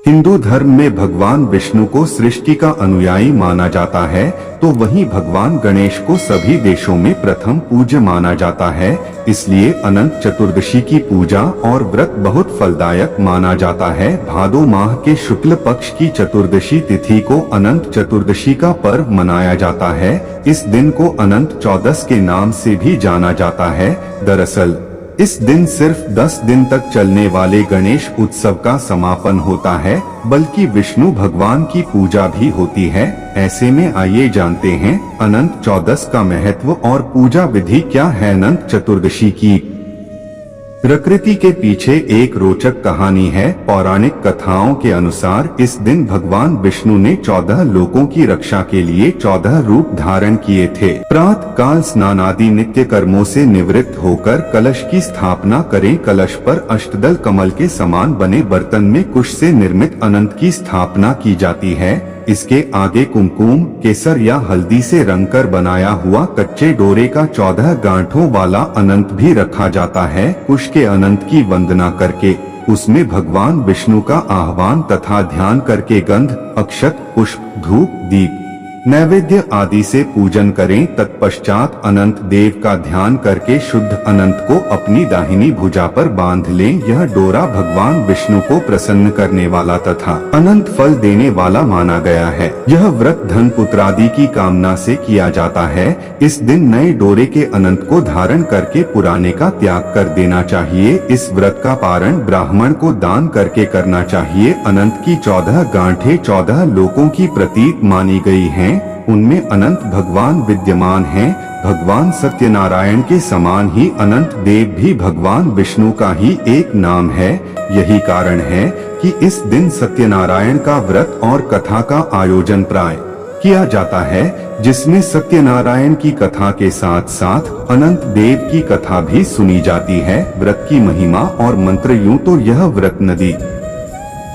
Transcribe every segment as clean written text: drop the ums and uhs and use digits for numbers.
हिंदू धर्म में भगवान विष्णु को सृष्टि का अनुयायी माना जाता है, तो वहीं भगवान गणेश को सभी देशों में प्रथम पूज्य माना जाता है। इसलिए अनंत चतुर्दशी की पूजा और व्रत बहुत फलदायक माना जाता है। भादो माह के शुक्ल पक्ष की चतुर्दशी तिथि को अनंत चतुर्दशी का पर्व मनाया जाता है। इस दिन को अनंत चौदस के नाम से भी जाना जाता है। दरअसल इस दिन सिर्फ 10 दिन तक चलने वाले गणेश उत्सव का समापन होता है, बल्कि विष्णु भगवान की पूजा भी होती है। ऐसे में आइए जानते हैं अनंत चौदस का महत्व और पूजा विधि क्या है। अनंत चतुर्दशी की प्रकृति के पीछे एक रोचक कहानी है। पौराणिक कथाओं के अनुसार इस दिन भगवान विष्णु ने 14 लोकों की रक्षा के लिए 14 रूप धारण किए थे। प्रातः काल स्नान आदि नित्य कर्मों से निवृत्त होकर कलश की स्थापना करें। कलश पर अष्टदल कमल के समान बने बर्तन में कुश से निर्मित अनंत की स्थापना की जाती है। इसके आगे कुमकुम, केसर या हल्दी से रंगकर बनाया हुआ कच्चे डोरे का 14 गांठों वाला अनंत भी रखा जाता है। कुश के अनंत की वंदना करके उसमें भगवान विष्णु का आह्वान तथा ध्यान करके गंध, अक्षत, पुष्प, धूप, दीप, नैवेद्य आदि से पूजन करें। तत्पश्चात अनंत देव का ध्यान करके शुद्ध अनंत को अपनी दाहिनी भुजा पर बांध लें। यह डोरा भगवान विष्णु को प्रसन्न करने वाला तथा अनंत फल देने वाला माना गया है। यह व्रत धन पुत्रादि की कामना से किया जाता है। इस दिन नए डोरे के अनंत को धारण करके पुराने का त्याग कर देना चाहिए। इस व्रत का पारण ब्राह्मण को दान करके करना चाहिए। अनंत की 14 गांठें 14 लोकों की प्रतीक मानी गई हैं। उनमें अनंत भगवान विद्यमान हैं। भगवान सत्यनारायण के समान ही अनंत देव भी भगवान विष्णु का ही एक नाम है। यही कारण है कि इस दिन सत्यनारायण का व्रत और कथा का आयोजन प्राय किया जाता है, जिसमें सत्यनारायण की कथा के साथ साथ अनंत देव की कथा भी सुनी जाती है। व्रत की महिमा और मंत्र। यूं तो यह व्रत नदी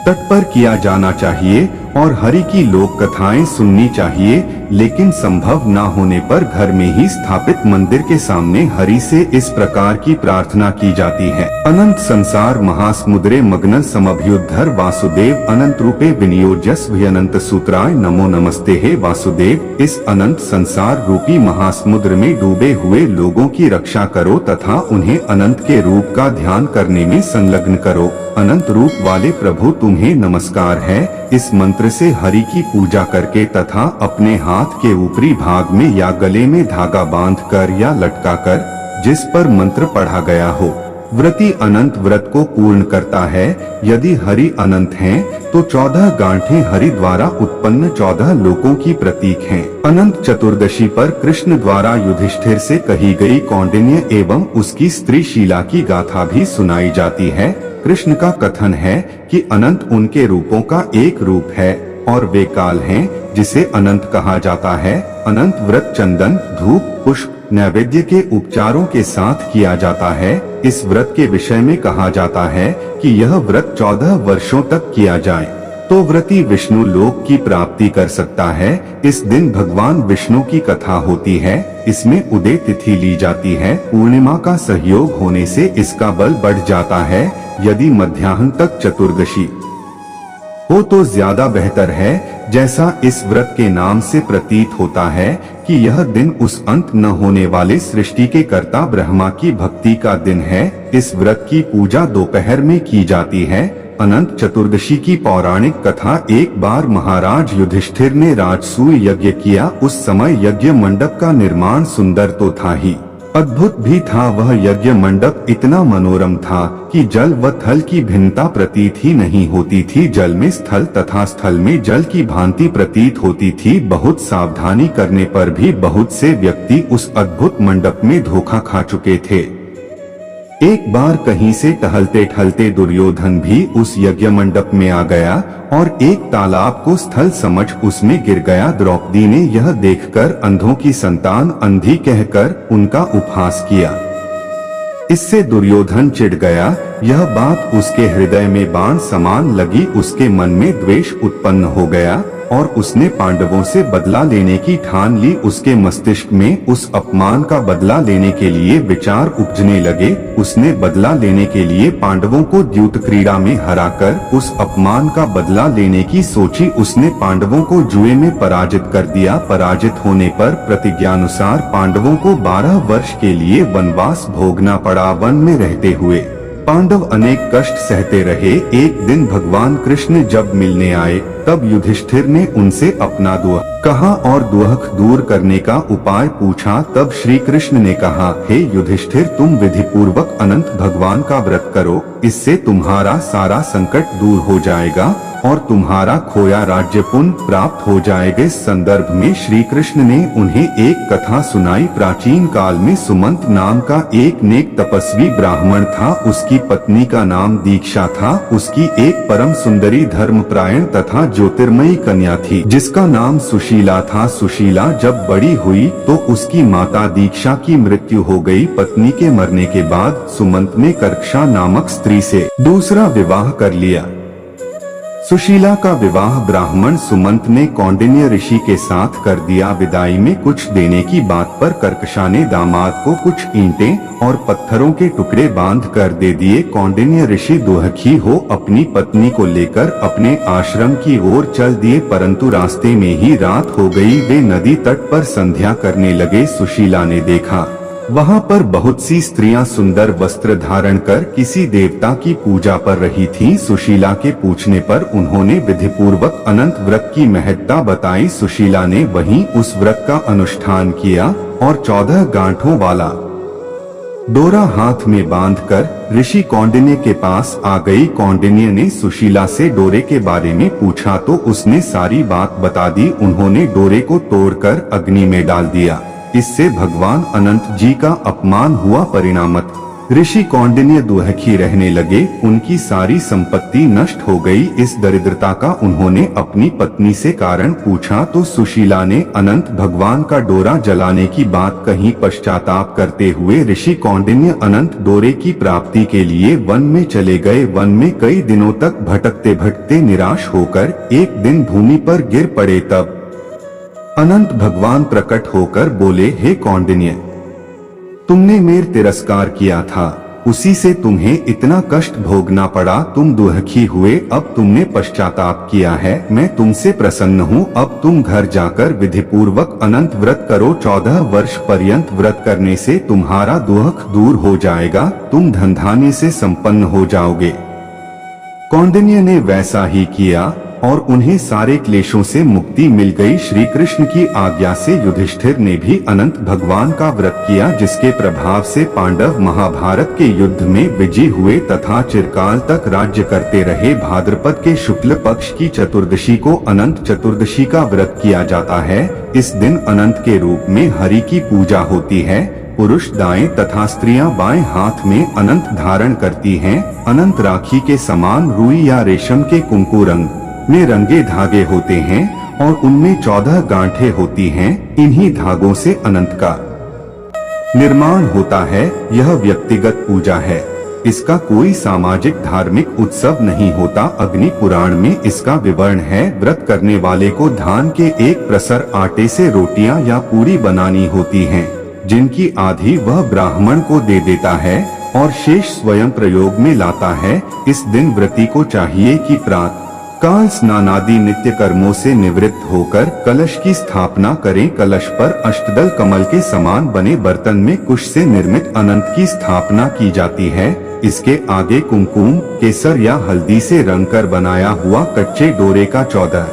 तट पर किया जाना चाहिए और हरि की लोक कथाएं सुननी चाहिए, लेकिन संभव न होने पर घर में ही स्थापित मंदिर के सामने हरि से इस प्रकार की प्रार्थना की जाती है। अनंत संसार महासमुद्रे मग्न समभ्युद्धर वासुदेव अनंत रूपे विनियोजस्व अनंत सूत्राय नमो नमस्ते हे वासुदेव। इस अनंत संसार रूपी महासमुद्र में डूबे हुए लोगों की रक्षा करो तथा उन्हें अनंत के रूप का ध्यान करने में संलग्न करो। अनंत रूप वाले प्रभु तुम्हें नमस्कार है। इस मंत्र से हरि की पूजा करके तथा अपने हाथ के ऊपरी भाग में या गले में धागा बांधकर या लटकाकर जिस पर मंत्र पढ़ा गया हो, व्रती अनंत व्रत को पूर्ण करता है। यदि हरि अनंत हैं, तो 14 गांठें हरि द्वारा उत्पन्न 14 लोकों की प्रतीक हैं। अनंत चतुर्दशी पर कृष्ण द्वारा युधिष्ठिर से कही गई कौंडिन्य एवं उसकी स्त्री शीला की गाथा भी सुनाई जाती है। कृष्ण का कथन है कि अनंत उनके रूपों का एक रूप है और वे काल हैं, जिसे अनंत कहा जाता है। अनंत व्रत चंदन, धूप, पुष्प, नैवेद्य के उपचारों के साथ किया जाता है। इस व्रत के विषय में कहा जाता है कि यह व्रत 14 वर्षों तक किया जाए तो व्रती विष्णु लोक की प्राप्ति कर सकता है। इस दिन भगवान विष्णु की कथा होती है। इसमें उदय तिथि ली जाती है। पूर्णिमा का सहयोग होने से इसका बल बढ़ जाता है। यदि मध्याह्न तक चतुर्दशी हो तो ज्यादा बेहतर है। जैसा इस व्रत के नाम से प्रतीत होता है कि यह दिन उस अंत न होने वाले सृष्टि के कर्ता ब्रह्मा की भक्ति का दिन है। इस व्रत की पूजा दोपहर में की जाती है। अनंत चतुर्दशी की पौराणिक कथा। एक बार महाराज युधिष्ठिर ने राजसूय यज्ञ किया। उस समय यज्ञ मंडप का निर्माण सुंदर तो था ही, अद्भुत भी था। वह यज्ञ मंडप इतना मनोरम था कि जल व थल की भिन्नता प्रतीत ही नहीं होती थी। जल में स्थल तथा स्थल में जल की भांति प्रतीत होती थी। बहुत सावधानी करने पर भी बहुत से व्यक्ति उस अद्भुत मंडप में धोखा खा चुके थे। एक बार कहीं से टहलते टहलते दुर्योधन भी उस यज्ञ मंडप में आ गया और एक तालाब को स्थल समझ उसमें गिर गया। द्रौपदी ने यह देखकर अंधों की संतान अंधी कहकर उनका उपहास किया। इससे दुर्योधन चिढ़ गया। यह बात उसके हृदय में बाण समान लगी। उसके मन में द्वेष उत्पन्न हो गया। और उसने पांडवों से बदला लेने की ठान ली। उसके मस्तिष्क में उस अपमान का बदला लेने के लिए विचार उपजने लगे। उसने बदला लेने के लिए पांडवों को द्यूत क्रीड़ा में हराकर उस अपमान का बदला लेने की सोची। उसने पांडवों को जुए में पराजित कर दिया। पराजित होने पर प्रतिज्ञानुसार पांडवों को 12 वर्ष के लिए वनवास भोगना पड़ा। वन में रहते हुए पांडव अनेक कष्ट सहते रहे। एक दिन भगवान कृष्ण जब मिलने आए तब युधिष्ठिर ने उनसे अपना दुख कहा और दुख दूर करने का उपाय पूछा। तब श्री कृष्ण ने कहा, हे युधिष्ठिर, तुम विधि पूर्वक अनंत भगवान का व्रत करो, इससे तुम्हारा सारा संकट दूर हो जाएगा और तुम्हारा खोया राज्य पुनः प्राप्त हो जाएगा। इस संदर्भ में श्री कृष्ण ने उन्हें एक कथा सुनाई। प्राचीन काल में सुमंत नाम का एक नेक तपस्वी ब्राह्मण था। उसकी पत्नी का नाम दीक्षा था। उसकी एक परम सुंदरी धर्मपरायण तथा ज्योतिर्मयी कन्या थी जिसका नाम सुशीला था। सुशीला जब बड़ी हुई तो उसकी माता दीक्षा की मृत्यु हो गई। पत्नी के मरने के बाद सुमंत ने कर्कशा नामक स्त्री से दूसरा विवाह कर लिया। सुशीला का विवाह ब्राह्मण सुमंत ने कौंडिन्य ऋषि के साथ कर दिया। विदाई में कुछ देने की बात पर कर्कशा ने दामाद को कुछ ईंटें और पत्थरों के टुकड़े बांध कर दे दिए। कौंडिन्य ऋषि दुखी हो अपनी पत्नी को लेकर अपने आश्रम की ओर चल दिए, परंतु रास्ते में ही रात हो गई। वे नदी तट पर संध्या करने लगे। सुशीला ने देखा वहाँ पर बहुत सी स्त्रियां सुंदर वस्त्र धारण कर किसी देवता की पूजा पर रही थीं। सुशीला के पूछने पर उन्होंने विधि पूर्वक अनंत व्रत की महत्ता बताई। सुशीला ने वहीं उस व्रत का अनुष्ठान किया और 14 गांठों वाला डोरा हाथ में बांधकर ऋषि कौंडिन्य के पास आ गई। कौंडिन्य ने सुशीला से डोरे के बारे में पूछा तो उसने सारी बात बता दी। उन्होंने डोरे को तोड़कर अग्नि में डाल दिया। इससे भगवान अनंत जी का अपमान हुआ। परिणामत ऋषि कौंडिन्य दुखी रहने लगे। उनकी सारी संपत्ति नष्ट हो गई। इस दरिद्रता का उन्होंने अपनी पत्नी से कारण पूछा तो सुशीला ने अनंत भगवान का डोरा जलाने की बात कही। पश्चाताप करते हुए ऋषि कौंडिन्य अनंत डोरे की प्राप्ति के लिए वन में चले गए। वन में कई दिनों तक भटकते भटकते निराश होकर एक दिन भूमि पर गिर पड़े। तब अनंत भगवान प्रकट होकर बोले, हे कौंडिन्य, तुमने मेरा तिरस्कार किया था, उसी से तुम्हें इतना कष्ट भोगना पड़ा। तुम दुखी हुए, अब तुमने पश्चाताप किया है। मैं तुमसे प्रसन्न हूँ। अब तुम घर जाकर विधि पूर्वक अनंत व्रत करो। 14 वर्ष पर्यंत व्रत करने से तुम्हारा दुख दूर हो जाएगा। तुम धन धान्य से संपन्न हो जाओगे। कौंडिन्य ने वैसा ही किया और उन्हें सारे क्लेशों से मुक्ति मिल गई। श्री कृष्ण की आज्ञा से युधिष्ठिर ने भी अनंत भगवान का व्रत किया, जिसके प्रभाव से पांडव महाभारत के युद्ध में विजयी हुए तथा चिरकाल तक राज्य करते रहे। भाद्रपद के शुक्ल पक्ष की चतुर्दशी को अनंत चतुर्दशी का व्रत किया जाता है। इस दिन अनंत के रूप में हरि की पूजा होती है। पुरुष दाएं तथा स्त्रियां बाएं हाथ में अनंत धारण करती हैं। अनंत राखी के समान रुई या रेशम के कुंकू रंग में रंगे धागे होते हैं और उनमें 14 गांठें होती हैं। इन्हीं धागों से अनंत का निर्माण होता है। यह व्यक्तिगत पूजा है। इसका कोई सामाजिक धार्मिक उत्सव नहीं होता। अग्नि पुराण में इसका विवरण है। व्रत करने वाले को धान के एक प्रसर आटे से रोटियां या पूरी बनानी होती हैं, जिनकी आधी वह ब्राह्मण को दे देता है और शेष स्वयं प्रयोग में लाता है। इस दिन व्रती को चाहिए कि प्रातः काल स्नानादि नित्य कर्मों से निवृत्त होकर कलश की स्थापना करें। कलश पर अष्टदल कमल के समान बने बर्तन में कुश से निर्मित अनंत की स्थापना की जाती है। इसके आगे कुमकुम, केसर या हल्दी से रंगकर बनाया हुआ कच्चे डोरे का 14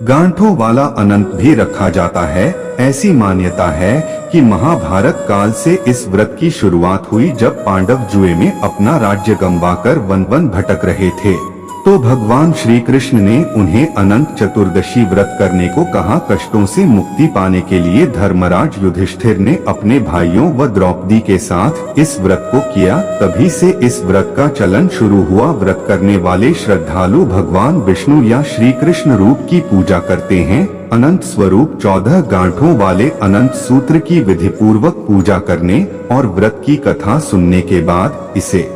गांठों वाला अनंत भी रखा जाता है। ऐसी मान्यता है कि महाभारत काल से इस व्रत की शुरुआत हुई, जब पांडव जुए में अपना राज्य गंवाकर वन वन भटक रहे थे तो भगवान श्री कृष्ण ने उन्हें अनंत चतुर्दशी व्रत करने को कहा। कष्टों से मुक्ति पाने के लिए धर्मराज युधिष्ठिर ने अपने भाइयों व द्रौपदी के साथ इस व्रत को किया। तभी से इस व्रत का चलन शुरू हुआ। व्रत करने वाले श्रद्धालु भगवान विष्णु या श्री कृष्ण रूप की पूजा करते हैं। अनंत स्वरूप 14 गांठों वाले अनंत सूत्र की विधि पूर्वक पूजा करने और व्रत की कथा सुनने के बाद इसे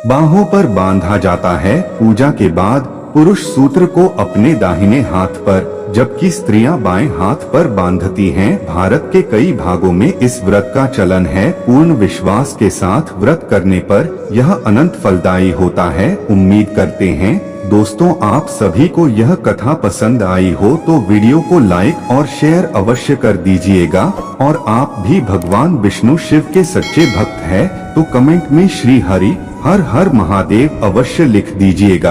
बाहों पर बांधा जाता है। पूजा के बाद पुरुष सूत्र को अपने दाहिने हाथ पर जबकि स्त्रियां बाएं हाथ पर बांधती हैं। भारत के कई भागों में इस व्रत का चलन है। पूर्ण विश्वास के साथ व्रत करने पर यह अनंत फलदायी होता है। उम्मीद करते हैं दोस्तों आप सभी को यह कथा पसंद आई हो तो वीडियो को लाइक और शेयर अवश्य कर दीजिएगा। और आप भी भगवान विष्णु शिव के सच्चे भक्त हैं तो कमेंट में श्री हरि हर हर महादेव अवश्य लिख दीजिएगा।